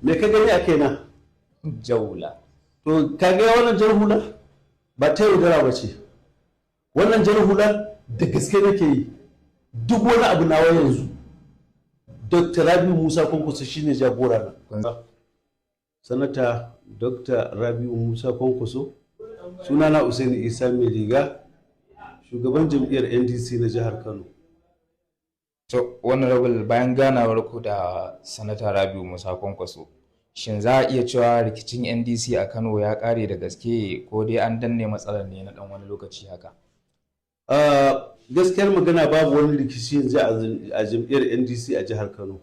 me ka gani a kaina? Jaula. To ka ga wannan jar hular ba ta yaudara ba ce. Wannan jar hular da gaske nake yi. Duk wani abu nawa yanzu Dr. Rabiu Musa Kwankwaso shine jagora na. Sanata Dr. Rabiu Musa Kwankwaso, sunana Usaini Isa mai riga, shugaban jam'iyyar NDC na jihar Kano. To, honorable, bayan ganawar ku da Sanata Rabiu Musa Kwankwaso, shin za a iya cewa rikicin NDC a Kano ya kare da gaske ko dai an danne matsalar ne na dan wani lokaci haka? Gaskiyar magana babu wani rikici yanzu a jam'iyyar NDC a jihar Kano.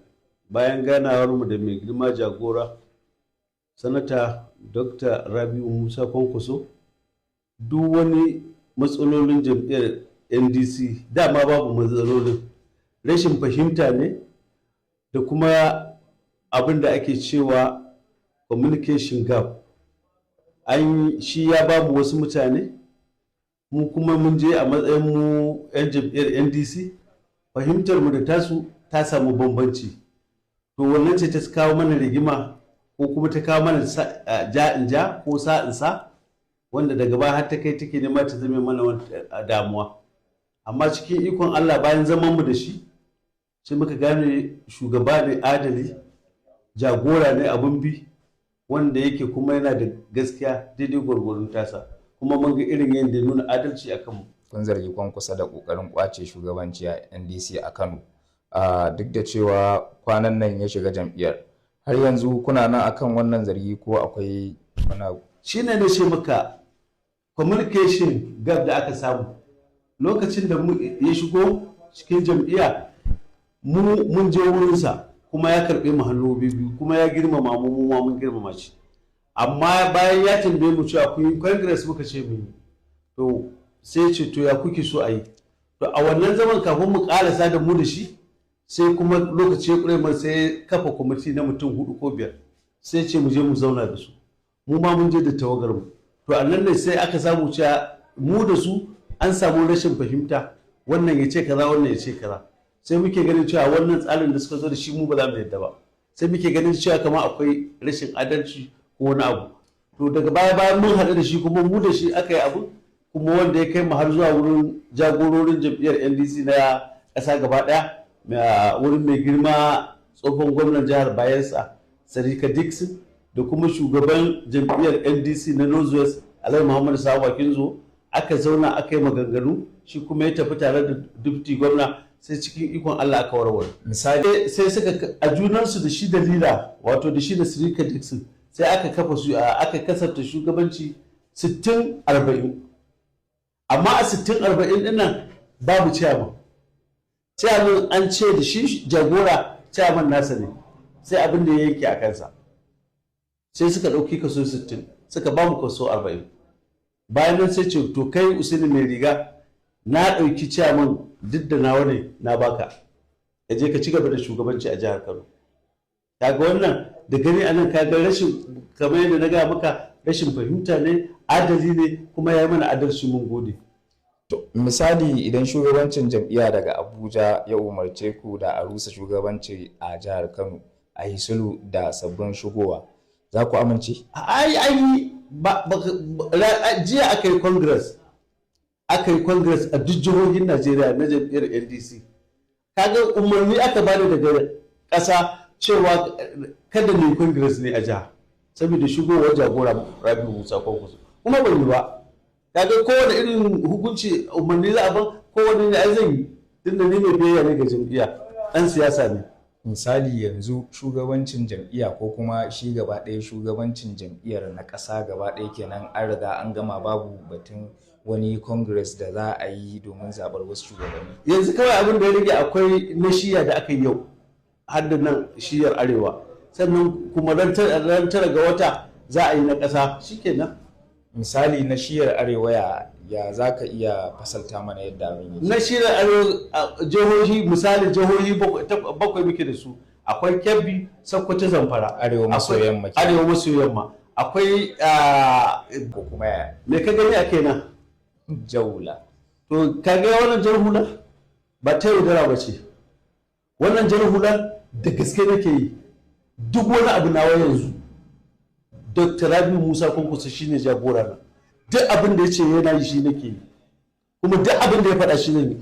Bayan ganawar mu da mai girma jagora Sanata Dr. Rabiu Musa Kwankwaso, duk wani matsalolin jam'iyyar NDC dama babu matsalolin, rashin fahimta ne da kuma abin da ake cewa communication gap. Shi ya babu wasu mutane, mu kuma mun je a matsayin mu 'yan jam'iyyar NDC, fahimtar mu da tasu ta samu bambanci. To wannan ce ta kawo mana rigima ko kuma ta kawo mana ja ko sa'insa, wanda daga baya har ta kai take nema ta zame mana damuwa. Amma cikin ikon Allah bayan zaman mu da shi sai muka gane shugaba ne adali, jagora ne abun bi, wanda yake kuma yana da gaskiya daidai gwargwaron tasa, kuma mun ga irin yadda nuna adalci a kanmu. Kun zargi Kwankwaso da kokarin kwace shugabanci a NDC a Kano, duk da cewa kwanan nan ya shiga jam'iyyar. Har yanzu kuna nan akan wannan zargi ko akwai wani? Shi ne na ce maka communication gap da aka samu lokacin da ya shigo cikin jam'iyya. Mun je wurinsa kuma ya karɓe mu hannu biyu kuma ya girmama mu mun girmama shi. Amma bayan ya tambaye mu cewa kun yi congress, muka ce mun yi. To sai ce to ya kuke so a yi? To a wannan zaman kafin mu ƙarasa da mu da shi, sai kuma lokaci ya ƙure sai kafa kwamiti na mutum 4 ko 5, sai ce mu je mu zauna da su. Mu ma mun je da tawagar mu. To a nan ne sai aka samu cewa mu da su an samu rashin fahimta, wannan ya ce kaza wannan ya ce kaza. Sai muke ganin cewa wannan tsarin da suka zo da shi mu ba za mu yadda ba. Sai muke ganin cewa kamar akwai rashin adalci ko wani abu. To daga baya mun haɗu da shi kuma mu da shi aka yi abu, kuma wanda ya kai mu har zuwa wurin jagororin jam'iyyar NDC na ƙasa gaba ɗaya, wurin mai girma tsohon gwamnan jihar Bayelsa Sarika Dixon, da kuma shugaban jam'iyyar NDC na Northwest Alhaji Muhammadu Sabo Kinzo. Aka zauna aka yi maganganu, shi kuma ya tafi tare da deputy gwamna, sai cikin ikon Allah aka warware. Misali sai suka a junansu da shi da Lila, wato da shi da Sarika Dixon, sai aka aka kasafta shugabanci 60-40. Amma a 60-40 din nan babu chairman. Chairman an ce da shi jagora, chairman nasa ne, sai abin da ya yanke a kansa. Sai suka ɗauki kaso 60 suka ba mu kaso 40. Bayan nan sai ce to kai Usaini mai riga, na ɗauki chairman duk da nawa ne na baka, ka je ka ci gaba da shugabanci a jihar Kano. Kaga wannan da gani anan kaga rashin, kamar yadda na gaya maka, rashin fahimta ne, adali ne, kuma ya yi mana adalci, mun gode. To misali idan shugabancin jam'iyya daga Abuja ya umarce ku da a rusa shugabanci a jihar Kano, a yi sulhu da sabbin shigowa, za ku amince? Jiya aka yi congress a duk jihohin Najeriya na jam'iyyar NDC. Kaga umarni aka bani daga ƙasa cewa kada ne congress ne a jiha saboda shigowar jagora Rabiu Musa Kwankwaso, kuma ban yi ba. Kaga kowane irin hukunci umarni za a ban, kowane ne ai zan yi, tunda ni mai biyayya ne ga jam'iyya, ɗan siyasa ne. Misali yanzu shugabancin jam'iyya ko kuma shi gaba ɗaya shugabancin jam'iyyar na ƙasa gaba ɗaya kenan an riga an gama, babu batun wani congress da za a yi domin zaɓar wasu shugabanni. Yanzu kawai abin da ya rage akwai na shiya da aka yi yau, har da nan shiyar arewa, sannan kuma ran 9 ga wata za a yi na ƙasa, shikenan. Misali na shiyar arewa ya za ka iya fasalta mana yadda abin yake? Na shiyar arewa jihohi, misali jihohi 7 muke da su. Akwai Kebbi, Sokoto, Zamfara. Arewa maso yamma. Arewa maso yamma. Akwai ko kuma ya? Me ka gani a kenan? Jaula. To ka ga wannan jar hula ba ta yaudara ba ce. Wannan jar hula da gaske nake yi. duk wani abu nawa yanzu Dr. Rabiu Musa Kwankwaso shine jagora na, duk abin da ya ce yana yi shi nake yi, kuma duk abin da ya faɗa shi ne.